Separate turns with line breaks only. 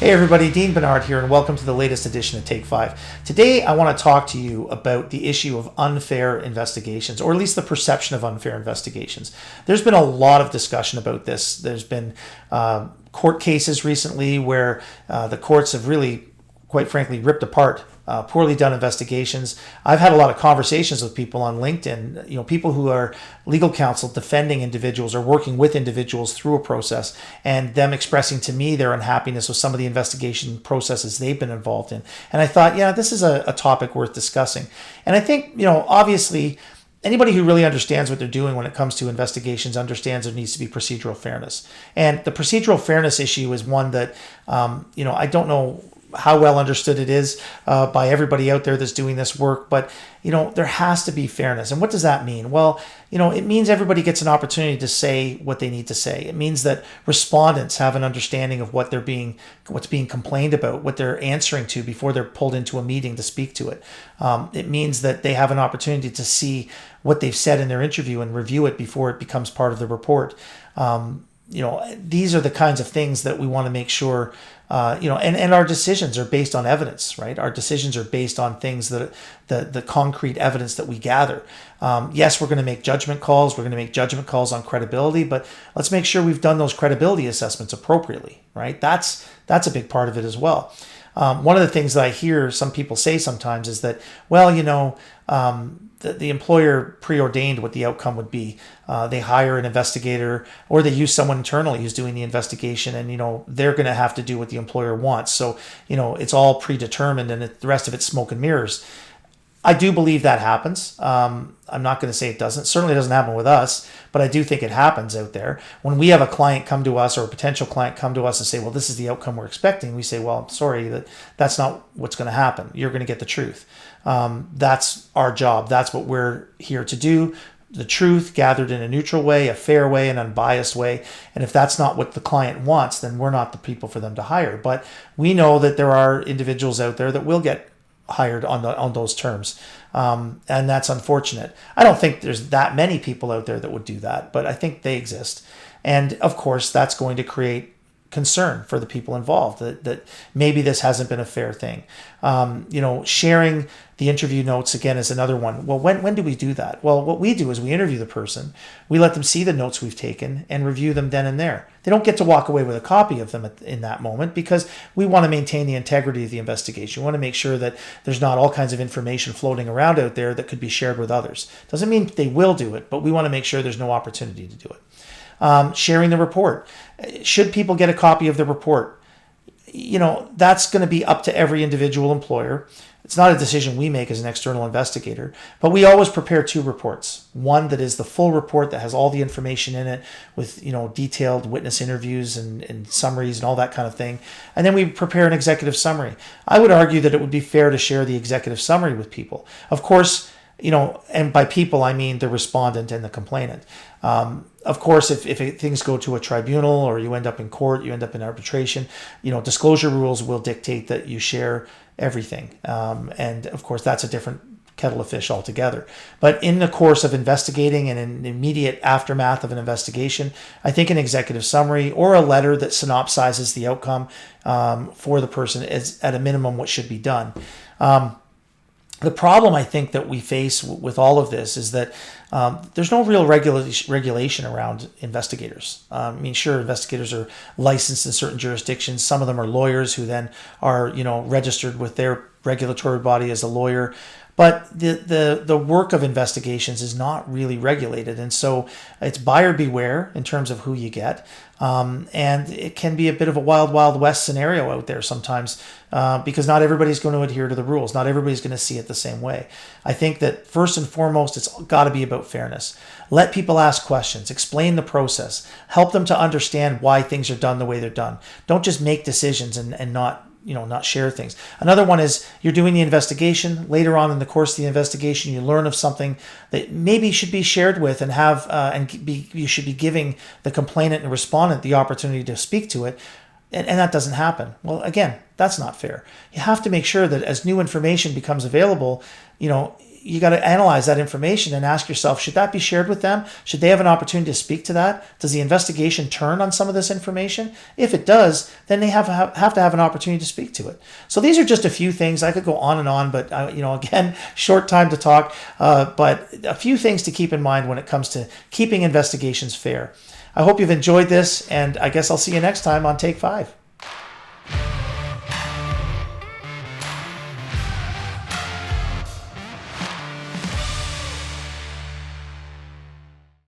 Hey everybody, Dean Benard here, and welcome to the latest edition of Take 5. Today I want to talk to you about the issue of unfair investigations, or at least the perception of unfair investigations. There's been a lot of discussion about this. There's been court cases recently where the courts have really, quite frankly, ripped apart poorly done investigations. I've had a lot of conversations with people on LinkedIn, people who are legal counsel defending individuals or working with individuals through a process, and them expressing to me their unhappiness with some of the investigation processes they've been involved in. And I thought, this is a topic worth discussing. And I think, obviously, anybody who really understands what they're doing when it comes to investigations understands there needs to be procedural fairness. And the procedural fairness issue is one that, I don't know how well understood it is by everybody out there that's doing this work, but there has to be fairness. And what does that mean? Well, it means everybody gets an opportunity to say what they need to say. It means that respondents have an understanding of what's being complained about, what they're answering to before they're pulled into a meeting to speak to it. It means that they have an opportunity to see what they've said in their interview and review it before it becomes part of the report. These are the kinds of things that we want to make sure, and our decisions are based on evidence, right? Our decisions are based on things that the concrete evidence that we gather. Yes, we're going to make judgment calls. We're going to make judgment calls on credibility, but let's make sure we've done those credibility assessments appropriately, right? That's a big part of it as well. One of the things that I hear some people say sometimes is that, the employer preordained what the outcome would be. They hire an investigator, or they use someone internally who's doing the investigation, and they're going to have to do what the employer wants. So it's all predetermined, and the rest of it's smoke and mirrors. I do believe that happens. I'm not going to say it doesn't. Certainly doesn't happen with us, but I do think it happens out there. When we have a client come to us, or a potential client come to us and say, well, this is the outcome we're expecting, we say, well, I'm sorry, that's not what's going to happen. You're going to get the truth. That's our job. That's what we're here to do. The truth gathered in a neutral way, a fair way, an unbiased way. And if that's not what the client wants, then we're not the people for them to hire. But we know that there are individuals out there that will get hired on those terms. And that's unfortunate. I don't think there's that many people out there that would do that, but I think they exist. And of course, that's going to create concern for the people involved that maybe this hasn't been a fair thing. Sharing the interview notes again is another one. Well, when do we do that? Well, what we do is we interview the person, we let them see the notes we've taken and review them then and there. They don't get to walk away with a copy of them in that moment, because we want to maintain the integrity of the investigation. We want to make sure that there's not all kinds of information floating around out there that could be shared with others. Doesn't mean they will do it, but we want to make sure there's no opportunity to do it. Sharing the report. Should people get a copy of the report? That's going to be up to every individual employer. It's not a decision we make as an external investigator, but we always prepare two reports. One that is the full report that has all the information in it with, detailed witness interviews and summaries and all that kind of thing. And then we prepare an executive summary. I would argue that it would be fair to share the executive summary with people. Of course, and by people, I mean the respondent and the complainant. Of course, if things go to a tribunal, or you end up in court, you end up in arbitration, disclosure rules will dictate that you share everything. And of course, that's a different kettle of fish altogether. But in the course of investigating and in the immediate aftermath of an investigation, I think an executive summary or a letter that synopsizes the outcome for the person is at a minimum what should be done. The problem I think that we face with all of this is that there's no real regulation around investigators. Sure, investigators are licensed in certain jurisdictions. Some of them are lawyers who then are, registered with their regulatory body as a lawyer. But the work of investigations is not really regulated. And so it's buyer beware in terms of who you get. And it can be a bit of a wild, wild west scenario out there sometimes because not everybody's going to adhere to the rules. Not everybody's going to see it the same way. I think that first and foremost, it's got to be about fairness. Let people ask questions, explain the process, help them to understand why things are done the way they're done. Don't just make decisions and not share things. Another one is you're doing the investigation. Later on in the course of the investigation, you learn of something that maybe should be shared with and you should be giving the complainant and respondent the opportunity to speak to it. And that doesn't happen. Well, again, that's not fair. You have to make sure that as new information becomes available, you got to analyze that information and ask yourself, should that be shared with them? Should they have an opportunity to speak to that? Does the investigation turn on some of this information? If it does, then they have to have an opportunity to speak to it. So these are just a few things. I could go on and on, but again, short time to talk. But a few things to keep in mind when it comes to keeping investigations fair. I hope you've enjoyed this, and I guess I'll see you next time on Take 5.